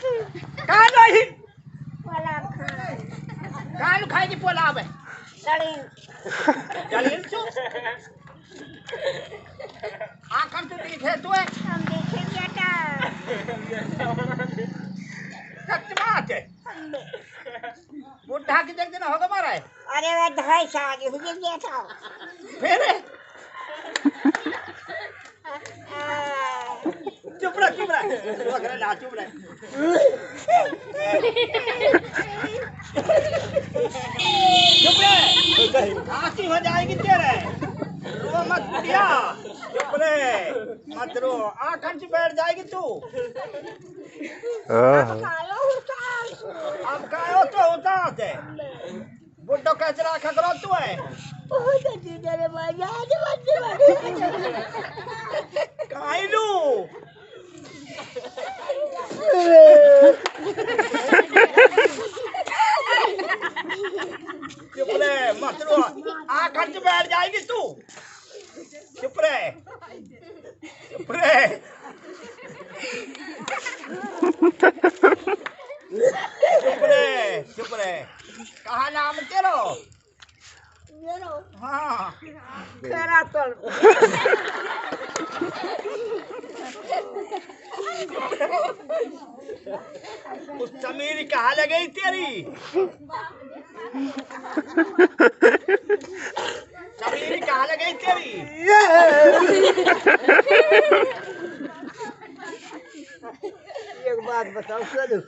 कहाँ नहीं पोला खाए कहाँ खाएगी पोलाव है लड़ीन जलील तू आँखन तो दिखे तू है हम देखे बेटा सच बात है बुढ़ा की देख देना होगा मारा है अरे वह 2.5 साल की हुई बेटा फिर चुप रह वगैरह ना चुप रह चुप रह आंसी हो जाएगी तेरे रो मत बुढ़िया चुप रह मत रो आँखन से बैठ जाएगी तू अब कायो तो होता है बुड्ढो कैसे रखा करो तू है काइलू चुप रहे मत रो आँखन से बैठ जाएगी तू चुप रहे चुप रहे कहाँ नाम तेरो हाँ तेरा तो उस समीर कहाँ लगई तेरी समीर कहाँ लगई तेरी एक बात बताओ चलो